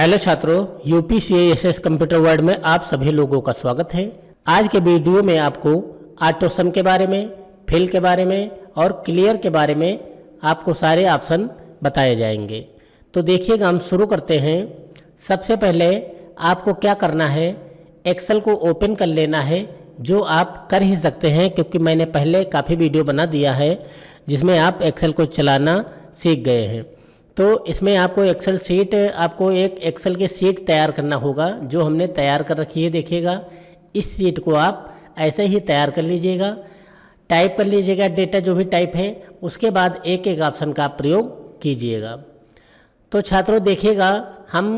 Hello छात्रों, यूपीसीएएसएस computer world में आप सभी लोगों का स्वागत है। आज के वीडियो में आपको ऑटो सम के बारे में, फिल के बारे में और क्लियर के बारे में आपको सारे ऑप्शन बताए जाएंगे। तो देखिएगा, हम शुरू करते हैं। सबसे पहले आपको क्या करना है, एक्सेल को ओपन कर लेना है, जो आप कर ही सकते हैं क्योंकि मैंने पहले काफ़ी वीडियो बना दिया है जिसमें आप एक्सेल को चलाना सीख गए हैं। तो इसमें आपको एक्सेल शीट, आपको एक एक्सेल की शीट तैयार करना होगा जो हमने तैयार कर रखी है। देखिएगा, इस शीट को आप ऐसे ही तैयार कर लीजिएगा, टाइप कर लीजिएगा डेटा जो भी टाइप है, उसके बाद एक एक ऑप्शन का प्रयोग कीजिएगा। तो छात्रों देखिएगा, हम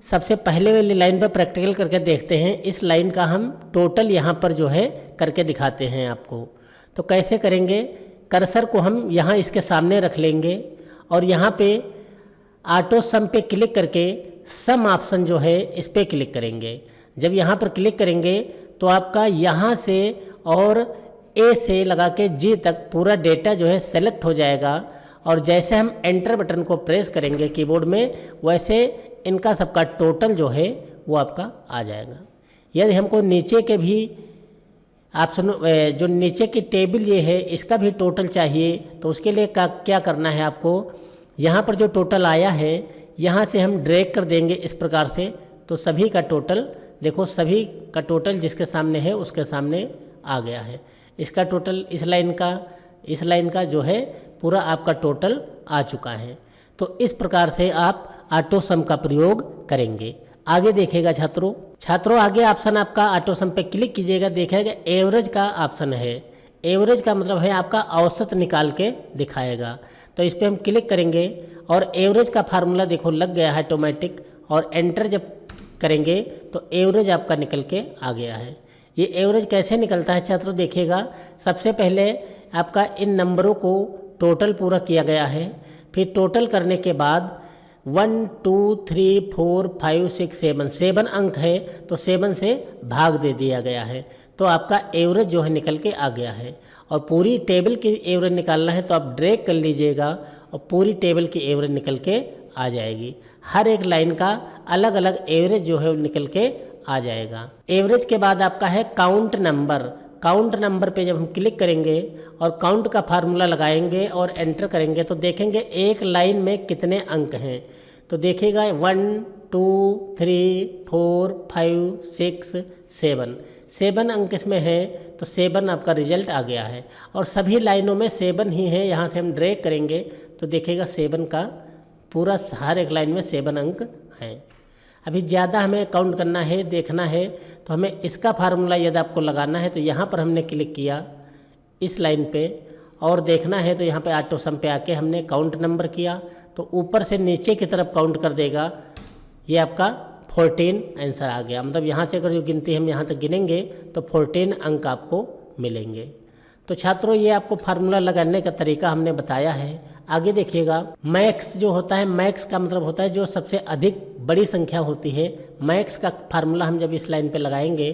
सबसे पहले वाली लाइन पर प्रैक्टिकल करके देखते हैं। इस लाइन का हम टोटल यहाँ पर जो है करके दिखाते हैं आपको। तो कैसे करेंगे, कर्सर को हम यहाँ इसके सामने रख लेंगे और यहाँ पे ऑटो सम पे क्लिक करके सम ऑप्शन जो है इस पर क्लिक करेंगे। जब यहाँ पर क्लिक करेंगे तो आपका यहाँ से और ए से लगा के जी तक पूरा डेटा जो है सेलेक्ट हो जाएगा। और जैसे हम एंटर बटन को प्रेस करेंगे कीबोर्ड में, वैसे इनका सबका टोटल जो है वो आपका आ जाएगा। यदि हमको नीचे के भी ऑप्शन, जो नीचे की टेबल ये है, इसका भी टोटल चाहिए, तो उसके लिए क्या करना है आपको, यहाँ पर जो टोटल आया है यहाँ से हम ड्रैग कर देंगे इस प्रकार से। तो सभी का टोटल देखो, सभी का टोटल जिसके सामने है उसके सामने आ गया है। इसका टोटल, इस लाइन का जो है पूरा आपका टोटल आ चुका है। तो इस प्रकार से आप ऑटो सम का प्रयोग करेंगे। आगे देखिएगा छात्रों, आगे ऑप्शन आपका ऑटो सम पे क्लिक कीजिएगा, देखिएगा एवरेज का ऑप्शन है। एवरेज का मतलब है आपका औसत निकाल के दिखाएगा। तो इस पर हम क्लिक करेंगे और एवरेज का फार्मूला देखो लग गया है ऑटोमेटिक, और एंटर जब करेंगे तो एवरेज आपका निकल के आ गया है। ये एवरेज कैसे निकलता है छात्रों, देखिएगा, सबसे पहले आपका इन नंबरों को टोटल पूरा किया गया है। फिर टोटल करने के बाद 1 2 3 4 5 6 7 अंक है, तो 7 से भाग दे दिया गया है। तो आपका एवरेज जो है निकल के आ गया है। और पूरी टेबल की एवरेज निकालना है तो आप ड्रैग कर लीजिएगा और पूरी टेबल की एवरेज निकल के आ जाएगी। हर एक लाइन का अलग अलग एवरेज जो है वो निकल के आ जाएगा। एवरेज के बाद आपका है काउंट नंबर। काउंट नंबर पे जब हम क्लिक करेंगे और काउंट का फार्मूला लगाएंगे और एंटर करेंगे तो देखेंगे एक लाइन में कितने अंक हैं। तो देखिएगा 1 2 3 4 5 6 7 अंक इसमें है, तो 7 आपका रिजल्ट आ गया है। और सभी लाइनों में 7 ही है। यहाँ से हम ड्रैग करेंगे तो देखिएगा 7 का पूरा हर एक लाइन में 7 अंक हैं। अभी ज़्यादा हमें काउंट करना है, देखना है, तो हमें इसका फार्मूला यदि आपको लगाना है तो यहाँ पर हमने क्लिक किया इस लाइन पे, और देखना है तो यहाँ पे ऑटो सम पे आके हमने काउंट नंबर किया तो ऊपर से नीचे की तरफ काउंट कर देगा। ये आपका 14 आंसर आ गया। मतलब यहाँ से अगर जो गिनती हम यहाँ तक गिनेंगे तो 14 अंक आपको मिलेंगे। तो छात्रों, ये आपको फार्मूला लगाने का तरीका हमने बताया है। आगे देखिएगा, मैक्स जो होता है, मैक्स का मतलब होता है जो सबसे अधिक बड़ी संख्या होती है। मैक्स का फार्मूला हम जब इस लाइन पे लगाएंगे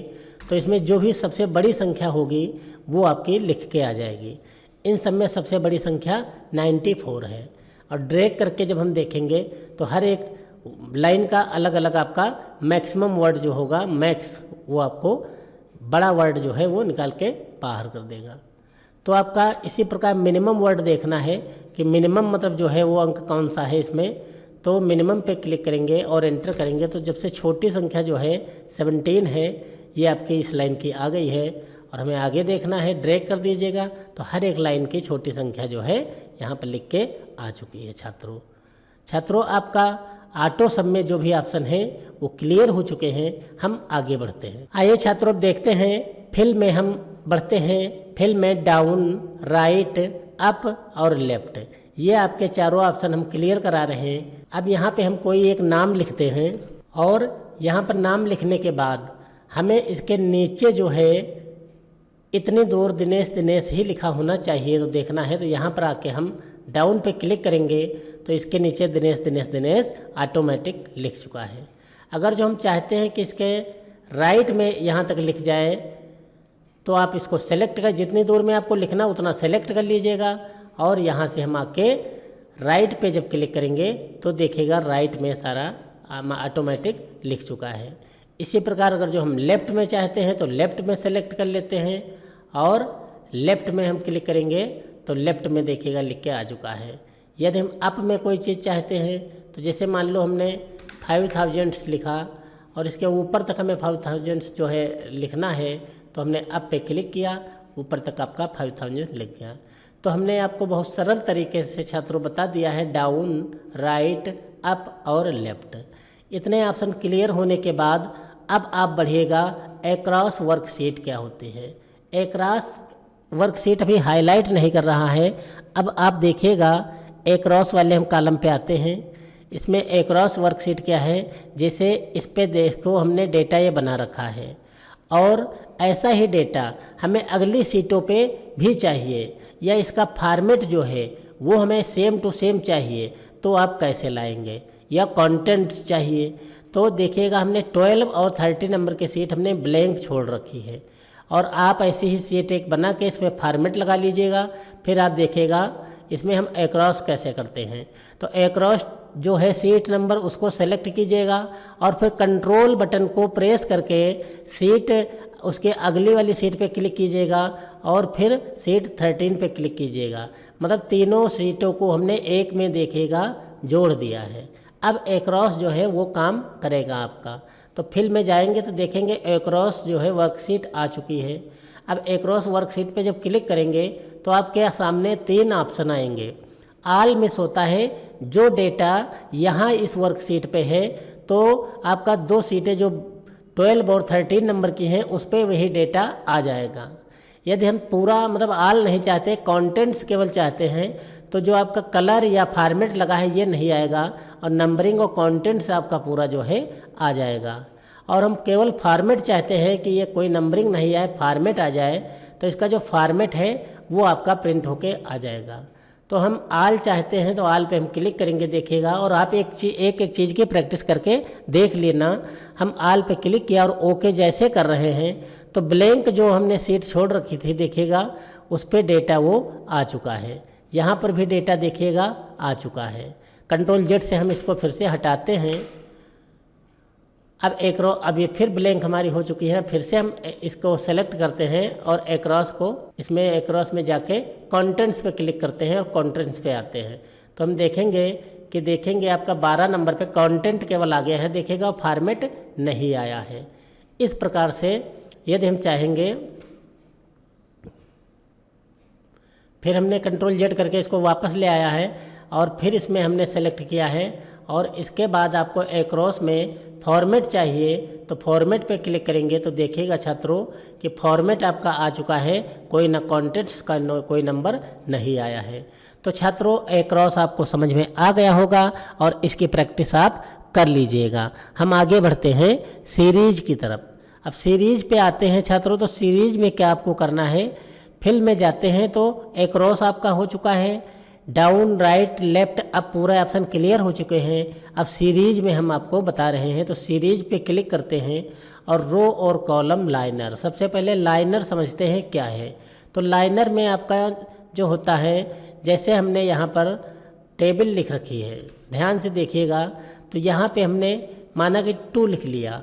तो इसमें जो भी सबसे बड़ी संख्या होगी वो आपकी लिख के आ जाएगी। इन सब में सबसे बड़ी संख्या 94 है। और ड्रैग करके जब हम देखेंगे तो हर एक लाइन का अलग अलग आपका मैक्सिमम वर्ड जो होगा, मैक्स, वो आपको बड़ा वर्ड जो है वो निकाल के बाहर कर देगा। तो आपका इसी प्रकार मिनिमम वर्ड देखना है कि मिनिमम मतलब जो है वो अंक कौन सा है इसमें। तो मिनिमम पे क्लिक करेंगे और एंटर करेंगे तो जब से छोटी संख्या जो है 17 है, ये आपकी इस लाइन की आ गई है। और हमें आगे देखना है, ड्रैग कर दीजिएगा तो हर एक लाइन की छोटी संख्या जो है यहाँ पर लिख के आ चुकी है। छात्रों, आपका ऑटो सम में जो भी ऑप्शन है वो क्लियर हो चुके हैं। हम आगे बढ़ते हैं। आइए छात्रों, देखते हैं फिल में हम बढ़ते हैं। फिल में डाउन, राइट, अप और लेफ्ट, ये आपके चारों ऑप्शन हम क्लियर करा रहे हैं। अब यहाँ पे हम कोई एक नाम लिखते हैं और यहाँ पर नाम लिखने के बाद हमें इसके नीचे जो है इतनी दूर दिनेश ही लिखा होना चाहिए। तो देखना है तो यहाँ पर आके हम डाउन पे क्लिक करेंगे तो इसके नीचे दिनेश ऑटोमेटिक लिख चुका है। अगर जो हम चाहते हैं कि इसके राइट में यहाँ तक लिख जाए तो आप इसको सेलेक्ट कर, जितनी दूर में आपको लिखना उतना सेलेक्ट कर लीजिएगा और यहाँ से हम आके राइट पे जब क्लिक करेंगे तो देखिएगा राइट में सारा ऑटोमेटिक लिख चुका है। इसी प्रकार अगर जो हम लेफ़्ट में चाहते हैं तो लेफ़्ट में सेलेक्ट कर लेते हैं और लेफ़्ट में हम क्लिक करेंगे तो लेफ़्ट में देखिएगा लिख के आ चुका है। यदि हम अप में कोई चीज़ चाहते हैं तो जैसे मान लो हमने 5000 लिखा और इसके ऊपर तक हमें 5000 जो है लिखना है, तो हमने अप पे क्लिक किया, ऊपर तक आपका 5000 लिख गया। तो हमने आपको बहुत सरल तरीके से छात्रों बता दिया है डाउन, राइट, अप और लेफ़्ट। इतने ऑप्शन क्लियर होने के बाद अब आप बढ़िएगा एक्रॉस वर्कशीट क्या होती है। एक्रॉस वर्कशीट अभी हाईलाइट नहीं कर रहा है। अब आप देखिएगा एक्रॉस वाले हम कॉलम पे आते हैं। इसमें एक्रॉस वर्कशीट क्या है, जैसे इस पे देखो हमने डेटा ये बना रखा है और ऐसा ही डेटा हमें अगली सीटों पे भी चाहिए, या इसका फॉर्मेट जो है वो हमें सेम टू सेम चाहिए, तो आप कैसे लाएंगे, या कंटेंट्स चाहिए। तो देखिएगा हमने 12 और 30 नंबर की सीट हमने ब्लैंक छोड़ रखी है और आप ऐसी ही सीट एक बना के इसमें फॉर्मेट लगा लीजिएगा। फिर आप देखिएगा इसमें हम एक्रॉस कैसे करते हैं। तो एक्रॉस जो है सीट नंबर उसको सेलेक्ट कीजिएगा और फिर कंट्रोल बटन को प्रेस करके सीट उसके अगली वाली सीट पे क्लिक कीजिएगा और फिर सीट 13 पे क्लिक कीजिएगा। मतलब तीनों सीटों को हमने एक में देखिएगा जोड़ दिया है। अब एक्रॉस जो है वो काम करेगा आपका। तो फिल में जाएंगे तो देखेंगे एक्रॉस जो है वर्कशीट आ चुकी है। अब एक्रॉस वर्कशीट पे जब क्लिक करेंगे तो आपके सामने 3 ऑप्शन आएंगे। ऑल मिस होता है, जो डेटा यहाँ इस वर्कशीट पे है तो आपका 2 सीटें जो 12 और 13 नंबर की हैं उस पर वही डेटा आ जाएगा। यदि हम पूरा मतलब ऑल नहीं चाहते, कंटेंट्स केवल चाहते हैं, तो जो आपका कलर या फॉर्मेट लगा है ये नहीं आएगा और नंबरिंग और कंटेंट्स आपका पूरा जो है आ जाएगा। और हम केवल फॉर्मेट चाहते हैं कि ये कोई नंबरिंग नहीं आए, फॉर्मेट आ जाए, तो इसका जो फॉर्मेट है वो आपका प्रिंट होके आ जाएगा। तो हम आल चाहते हैं तो आल पे हम क्लिक करेंगे देखिएगा। और आप एक चीज़ की प्रैक्टिस करके देख लेना। हम आल पे क्लिक किया और ओके जैसे कर रहे हैं तो ब्लैंक जो हमने सीट छोड़ रखी थी देखिएगा उस पर डेटा वो आ चुका है। यहाँ पर भी डेटा देखिएगा आ चुका है। कंट्रोल जेड से हम इसको फिर से हटाते हैं। अब ये फिर ब्लैंक हमारी हो चुकी है। फिर से हम इसको सेलेक्ट करते हैं और एक्रॉस को इसमें एक्रॉस में जाके कंटेंट्स पे क्लिक करते हैं और कंटेंट्स पे आते हैं। तो हम देखेंगे आपका 12 नंबर पे कंटेंट केवल आ गया है देखिएगा, फॉर्मेट नहीं आया है। इस प्रकार से यदि हम चाहेंगे, फिर हमने कंट्रोल जेड करके इसको वापस ले आया है और फिर इसमें हमने सेलेक्ट किया है और इसके बाद आपको एक्रॉस में फॉर्मेट चाहिए तो फॉर्मेट पे क्लिक करेंगे तो देखिएगा छात्रों कि फॉर्मेट आपका आ चुका है, कोई ना कॉन्टेंट्स का कोई नंबर नहीं आया है। तो छात्रों एक्रॉस आपको समझ में आ गया होगा और इसकी प्रैक्टिस आप कर लीजिएगा। हम आगे बढ़ते हैं सीरीज की तरफ। अब सीरीज पे आते हैं छात्रों। तो सीरीज में क्या आपको करना है, फिल में जाते हैं तो एक्रॉस आपका हो चुका है, डाउन, राइट, लेफ्ट, अब पूरा ऑप्शन क्लियर हो चुके हैं। अब सीरीज में हम आपको बता रहे हैं। तो सीरीज पे क्लिक करते हैं और रो और कॉलम लाइनर। सबसे पहले लाइनर समझते हैं क्या है। तो लाइनर में आपका जो होता है, जैसे हमने यहाँ पर टेबल लिख रखी है, ध्यान से देखिएगा। तो यहाँ पे हमने माना कि 2 लिख लिया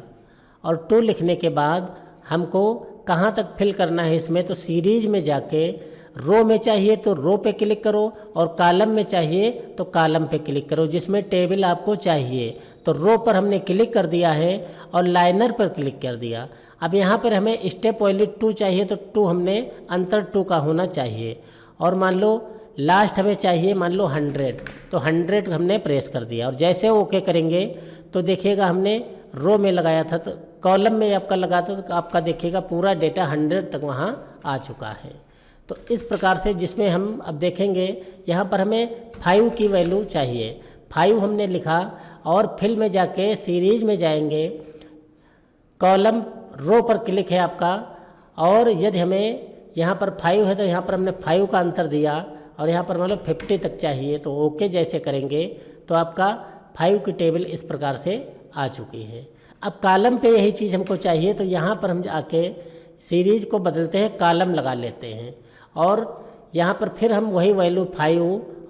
और 2 लिखने के बाद हमको कहाँ तक फिल करना है इसमें, तो सीरीज में जाके रो में चाहिए तो रो पे क्लिक करो और कॉलम में चाहिए तो कॉलम पे क्लिक करो। जिसमें टेबल आपको चाहिए तो रो पर हमने क्लिक कर दिया है और लाइनर पर क्लिक कर दिया। अब यहाँ पर हमें स्टेप वाली 2 चाहिए तो 2 हमने अंतर 2 का होना चाहिए। और मान लो लास्ट हमें चाहिए मान लो 100, तो 100 हमने प्रेस कर दिया और जैसे ओके करेंगे तो देखिएगा हमने रो में लगाया था तो कॉलम में आपका लगा था तो आपका देखिएगा पूरा डेटा 100 तक वहाँ आ चुका है। तो इस प्रकार से जिसमें हम अब देखेंगे यहाँ पर हमें 5 की वैल्यू चाहिए, 5 हमने लिखा और फिल में जाके सीरीज में जाएंगे, कॉलम रो पर क्लिक है आपका और यदि हमें यहाँ पर 5 है तो यहाँ पर हमने 5 का अंतर दिया और यहाँ पर मतलब 50 तक चाहिए तो ओके जैसे करेंगे तो आपका 5 की टेबल इस प्रकार से आ चुकी है। अब कॉलम पे यही चीज़ हमको चाहिए तो यहाँ पर हम आके सीरीज को बदलते हैं, कॉलम लगा लेते हैं और यहाँ पर फिर हम वही वैल्यू 5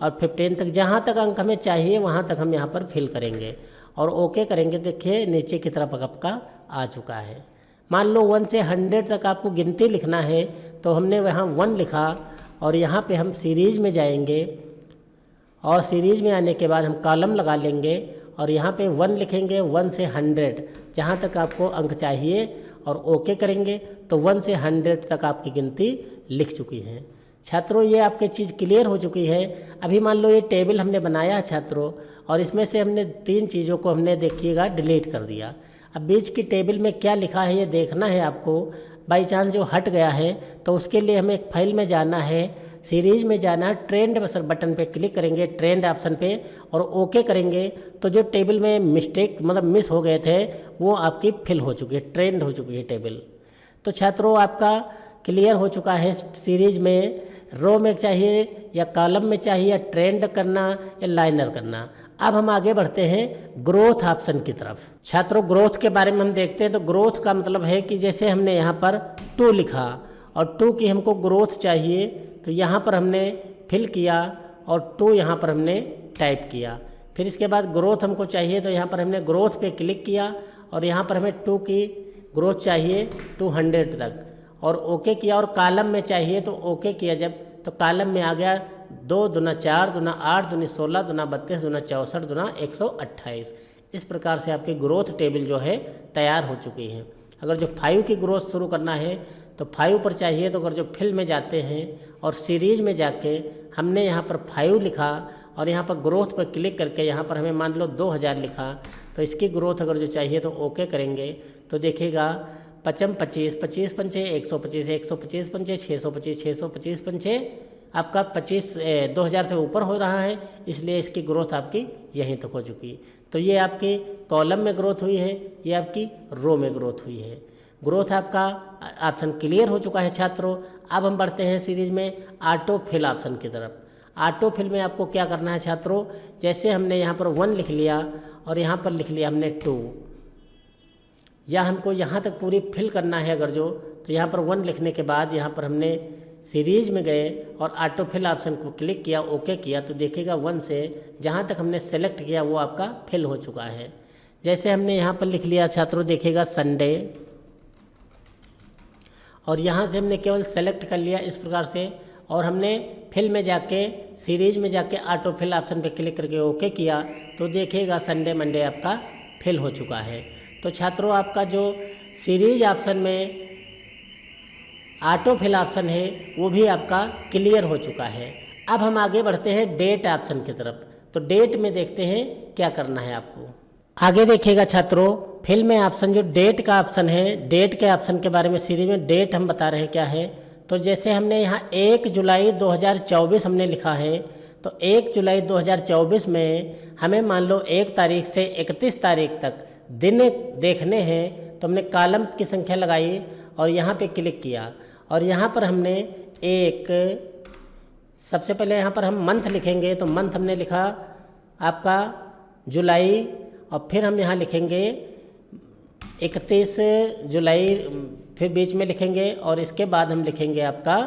और 15 तक जहाँ तक अंक हमें चाहिए वहाँ तक हम यहाँ पर फिल करेंगे और ओके करेंगे। देखिए नीचे की तरफ आपका आ चुका है। मान लो 1 से 100 तक आपको गिनती लिखना है, तो हमने वहाँ 1 लिखा और यहाँ पे हम सीरीज में जाएंगे और सीरीज में आने के बाद हम कॉलम लगा लेंगे और यहाँ पे 1 लिखेंगे 1 से 100 जहाँ तक आपको अंक चाहिए और ओके करेंगे तो 1 से 100 तक आपकी गिनती लिख चुकी है। छात्रों ये आपकी चीज़ क्लियर हो चुकी है। अभी मान लो ये टेबल हमने बनाया है छात्रों, और इसमें से हमने 3 चीज़ों को हमने देखिएगा डिलीट कर दिया। अब बीच की टेबल में क्या लिखा है ये देखना है आपको। बाई चांस जो हट गया है तो उसके लिए हमें एक फाइल में जाना है, सीरीज में जाना है, ट्रेंड बटन पे क्लिक करेंगे, ट्रेंड ऑप्शन पे, और ओके करेंगे तो जो टेबल में मिस्टेक मतलब मिस हो गए थे वो आपकी फिल हो चुकी है, ट्रेंड हो चुकी है टेबल। तो छात्रों आपका क्लियर हो चुका है सीरीज में रो में चाहिए या कॉलम में चाहिए या ट्रेंड करना या लाइनर करना। अब हम आगे बढ़ते हैं ग्रोथ ऑप्शन की तरफ। छात्रों ग्रोथ के बारे में हम देखते हैं। तो ग्रोथ का मतलब है कि जैसे हमने यहाँ पर 2 लिखा और 2 की हमको ग्रोथ चाहिए, तो यहाँ पर हमने फिल किया और 2 यहाँ पर हमने टाइप किया। फिर इसके बाद ग्रोथ हमको चाहिए तो यहाँ पर हमने ग्रोथ पे क्लिक किया और यहाँ पर हमें 2 की ग्रोथ चाहिए 200 तक और ओके किया। और कॉलम में चाहिए तो ओके किया जब, तो कॉलम में आ गया 2 दूना 4 दूना 8 दूनी 16 दूना 32 दूना 64 दूना 128। इस प्रकार से आपकी ग्रोथ टेबल जो है तैयार हो चुकी है। अगर जो 5 की ग्रोथ शुरू करना है तो 5 पर चाहिए, तो अगर जो फिल में जाते हैं और सीरीज में जाके हमने यहाँ पर 5 लिखा और यहाँ पर ग्रोथ पर क्लिक करके यहाँ पर हमें मान लो 2000 लिखा, तो इसकी ग्रोथ अगर जो चाहिए तो ओके करेंगे तो देखिएगा 55 25 25 पंचे 125 125 पंचे 625 625 पंचे आपका 2000 से ऊपर हो रहा है, इसलिए इसकी ग्रोथ आपकी यहीं तक हो चुकी। तो ये आपकी कॉलम में ग्रोथ हुई है, ये आपकी रो में ग्रोथ हुई है। ग्रोथ आपका ऑप्शन क्लियर हो चुका है छात्रों। अब हम बढ़ते हैं सीरीज में ऑटो फिल ऑप्शन की तरफ। ऑटो फिल में आपको क्या करना है छात्रों, जैसे हमने यहाँ पर 1 लिख लिया और यहाँ पर लिख लिया हमने 2, या हमको यहाँ तक पूरी फिल करना है अगर जो, तो यहाँ पर 1 लिखने के बाद यहाँ पर हमने सीरीज में गए और ऑटो फिल ऑप्शन को क्लिक किया, ओके किया, तो देखिएगा 1 से जहाँ तक हमने सेलेक्ट किया वो आपका फिल हो चुका है। जैसे हमने यहाँ पर लिख लिया छात्रों देखिएगा संडे, और यहाँ से हमने केवल सेलेक्ट कर लिया इस प्रकार से, और हमने फिल में जाके सीरीज में जाके ऑटो फिल ऑप्शन पे क्लिक करके ओके किया, तो देखिएगा संडे मंडे आपका फिल हो चुका है। तो छात्रों आपका जो सीरीज ऑप्शन में ऑटो फिल ऑप्शन है वो भी आपका क्लियर हो चुका है। अब हम आगे बढ़ते हैं डेट ऑप्शन की तरफ। तो डेट में देखते हैं क्या करना है आपको। आगे देखिएगा छात्रों फिल में ऑप्शन जो डेट का ऑप्शन है, डेट के ऑप्शन के बारे में सीरीज में डेट हम बता रहे हैं क्या है। तो जैसे हमने यहाँ 1 जुलाई 2024 हमने लिखा है, तो 1 जुलाई 2024 में हमें मान लो 1 तारीख से 31 तारीख तक दिन देखने हैं, तो हमने कॉलम की संख्या लगाई और यहाँ पे क्लिक किया और यहाँ पर हमने सबसे पहले यहाँ पर हम मंथ लिखेंगे, तो मंथ हमने लिखा आपका जुलाई, और फिर हम यहाँ लिखेंगे 31 जुलाई, फिर बीच में लिखेंगे और इसके बाद हम लिखेंगे आपका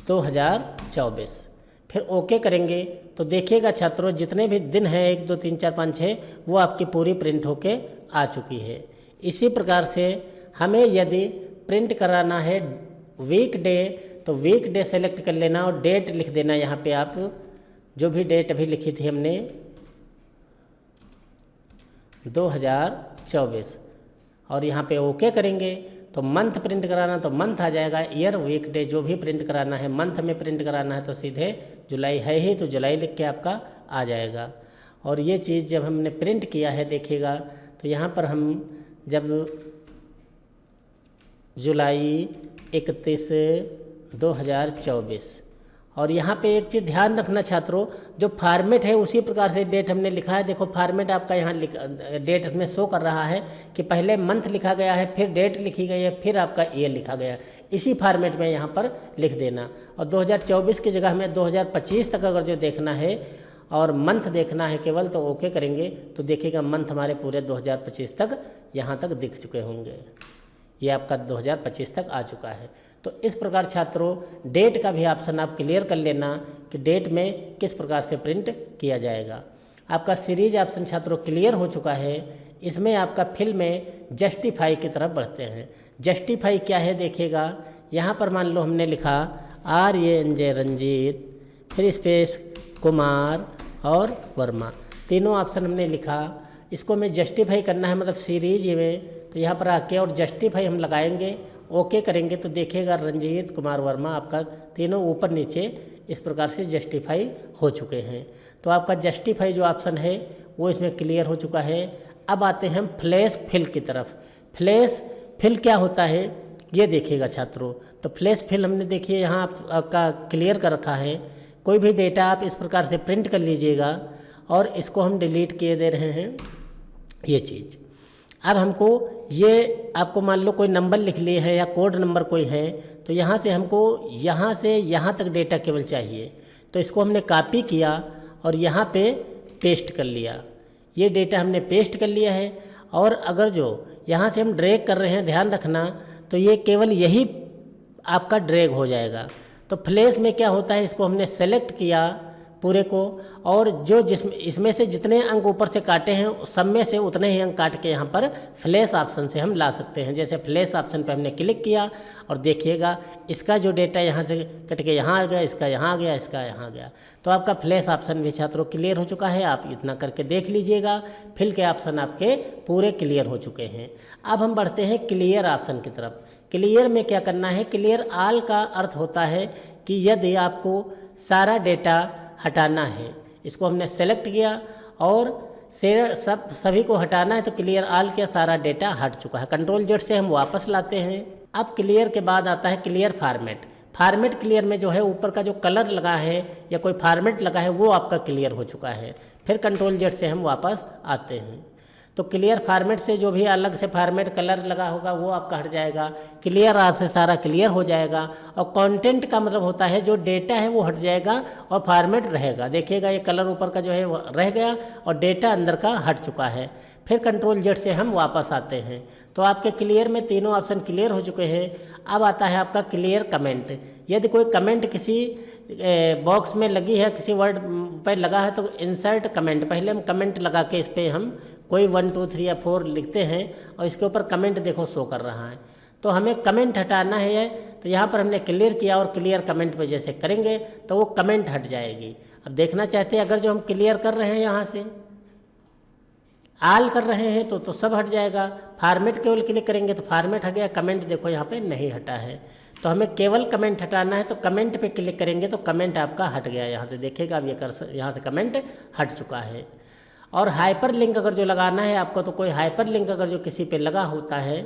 2024, फिर ओके करेंगे। तो देखिएगा छात्रों जितने भी दिन हैं 1 2 3 4 5 6 वो आपकी पूरी प्रिंट होके आ चुकी है। इसी प्रकार से हमें यदि प्रिंट कराना है वीक डे, तो वीक डे सेलेक्ट कर लेना और डेट लिख देना। यहाँ पे आप जो भी डेट अभी लिखी थी हमने 2024, और यहाँ पे ओके करेंगे। तो मंथ प्रिंट कराना तो मंथ आ जाएगा, ईयर वीक डे जो भी प्रिंट कराना है, मंथ में प्रिंट कराना है तो सीधे जुलाई है ही तो जुलाई लिख के आपका आ जाएगा। और ये चीज़ जब हमने प्रिंट किया है देखिएगा, तो यहाँ पर हम जब जुलाई 31 2024, और यहाँ पे एक चीज़ ध्यान रखना छात्रों, जो फॉर्मेट है उसी प्रकार से डेट हमने लिखा है। देखो फॉर्मेट आपका यहाँ डेट इसमें शो कर रहा है कि पहले मंथ लिखा गया है, फिर डेट लिखी गई है, फिर आपका ईयर लिखा गया, इसी फॉर्मेट में यहाँ पर लिख देना। और 2024 की जगह हमें 2025 तक अगर जो देखना है और मंथ देखना है केवल, तो ओके करेंगे तो देखिएगा मंथ हमारे पूरे 2025 तक यहाँ तक दिख चुके होंगे। ये आपका 2025 तक आ चुका है। तो इस प्रकार छात्रों डेट का भी ऑप्शन आप क्लियर कर लेना कि डेट में किस प्रकार से प्रिंट किया जाएगा। आपका सीरीज ऑप्शन छात्रों क्लियर हो चुका है। इसमें आपका फिल में जस्टिफाई की तरफ बढ़ते हैं। जस्टिफाई क्या है देखिएगा, यहाँ पर मान लो हमने लिखा RANJ रंजीत, फिर स्पेस कुमार और वर्मा, तीनों ऑप्शन हमने लिखा। इसको हमें जस्टिफाई करना है मतलब सीरीज में, तो यहाँ पर आके और जस्टिफाई हम लगाएंगे, ओके करेंगे तो देखिएगा रंजीत कुमार वर्मा आपका तीनों ऊपर नीचे इस प्रकार से जस्टिफाई हो चुके हैं। तो आपका जस्टिफाई जो ऑप्शन है वो इसमें क्लियर हो चुका है। अब आते हैं हम फ्लैश फिल की तरफ। फ्लैश फिल क्या होता है ये देखिएगा छात्रों। तो फ्लैश फिल हमने देखिए यहाँ आपका क्लियर कर रखा है। कोई भी डेटा आप इस प्रकार से प्रिंट कर लीजिएगा और इसको हम डिलीट किए दे रहे हैं ये चीज़। अब हमको ये आपको मान लो कोई नंबर लिख लिए हैं या कोड नंबर कोई है, तो यहाँ से हमको यहाँ से यहाँ तक डेटा केवल चाहिए, तो इसको हमने कॉपी किया और यहाँ पे पेस्ट कर लिया। ये डेटा हमने पेस्ट कर लिया है। और अगर जो यहाँ से हम ड्रैग कर रहे हैं ध्यान रखना, तो ये केवल यही आपका ड्रैग हो जाएगा। तो फ्लैश में क्या होता है, इसको हमने सेलेक्ट किया पूरे को, और जो इसमें से जितने अंक ऊपर से काटे हैं सब में से उतने ही अंक काट के यहाँ पर फ्लैश ऑप्शन से हम ला सकते हैं। जैसे फ्लैश ऑप्शन पे हमने क्लिक किया और देखिएगा इसका जो डेटा यहाँ से कट के यहाँ आ गया, इसका यहाँ आ गया, इसका यहाँ आ गया। तो आपका फ्लैश ऑप्शन भी छात्रों क्लियर हो चुका है। आप इतना करके देख लीजिएगा, फिल के ऑप्शन आपके पूरे क्लियर हो चुके हैं। अब हम बढ़ते हैं क्लियर ऑप्शन की तरफ। क्लियर में क्या करना है, क्लियर ऑल का अर्थ होता है कि यदि आपको सारा डेटा हटाना है, इसको हमने सेलेक्ट किया और सभी को हटाना है, तो क्लियर ऑल किया, सारा डेटा हट चुका है। कंट्रोल Z से हम वापस लाते हैं। अब क्लियर के बाद आता है क्लियर फॉर्मेट। फॉर्मेट क्लियर में जो है ऊपर का जो कलर लगा है या कोई फॉर्मेट लगा है वो आपका क्लियर हो चुका है। फिर कंट्रोल Z से हम वापस आते हैं। तो क्लियर फॉर्मेट से जो भी अलग से फॉर्मेट कलर लगा होगा वो आपका हट जाएगा। क्लियर आपसे सारा क्लियर हो जाएगा। और कंटेंट का मतलब होता है जो डेटा है वो हट जाएगा और फॉर्मेट रहेगा। देखिएगा ये कलर ऊपर का जो है वो रह गया और डेटा अंदर का हट चुका है। फिर कंट्रोल Z से हम वापस आते हैं। तो आपके क्लियर में तीनों ऑप्शन क्लियर हो चुके हैं। अब आता है आपका क्लियर कमेंट। यदि कोई कमेंट किसी बॉक्स में लगी है, किसी वर्ड पर लगा है, तो इंसर्ट कमेंट, पहले हम कमेंट लगा के इस पर हम कोई 1 2 3 या 4 लिखते हैं और इसके ऊपर कमेंट देखो शो कर रहा है। तो हमें कमेंट हटाना है, तो यहाँ पर हमने क्लियर किया और क्लियर कमेंट पे जैसे करेंगे तो वो कमेंट हट जाएगी। अब देखना चाहते हैं अगर जो हम क्लियर कर रहे हैं यहाँ से आल कर रहे हैं तो सब हट जाएगा। फॉर्मेट केवल क्लिक करेंगे तो फॉर्मेट हट गया, कमेंट देखो यहाँ पे नहीं हटा है। तो हमें केवल कमेंट हटाना है, तो कमेंट पे क्लिक करेंगे तो कमेंट आपका हट गया। यहाँ से देखिएगा अब यहाँ से कमेंट हट चुका है। और हाइपर लिंक अगर जो लगाना है आपको, तो कोई हाइपर लिंक अगर जो किसी पे लगा होता है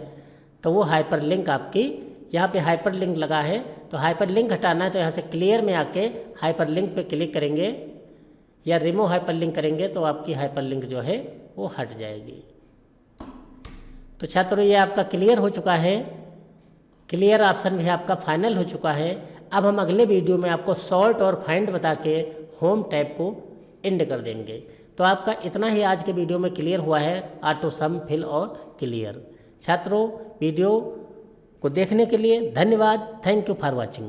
तो वो हाइपर लिंक आपकी यहाँ पे हाइपर लिंक लगा है, तो हाइपर लिंक हटाना है तो यहाँ से क्लियर में आके हाइपर लिंक पे क्लिक करेंगे या रिमूव हाइपर लिंक करेंगे तो आपकी हाइपर लिंक जो है वो हट जाएगी। तो छात्रों ये आपका क्लियर हो चुका है। क्लियर ऑप्शन भी आपका फाइनल हो चुका है। अब हम अगले वीडियो में आपको सॉर्ट और फाइंड बता के होम टैब को एंड कर देंगे। तो आपका इतना ही आज के वीडियो में क्लियर हुआ है, ऑटो सम, फिल और क्लियर। छात्रों वीडियो को देखने के लिए धन्यवाद। Thank you for watching.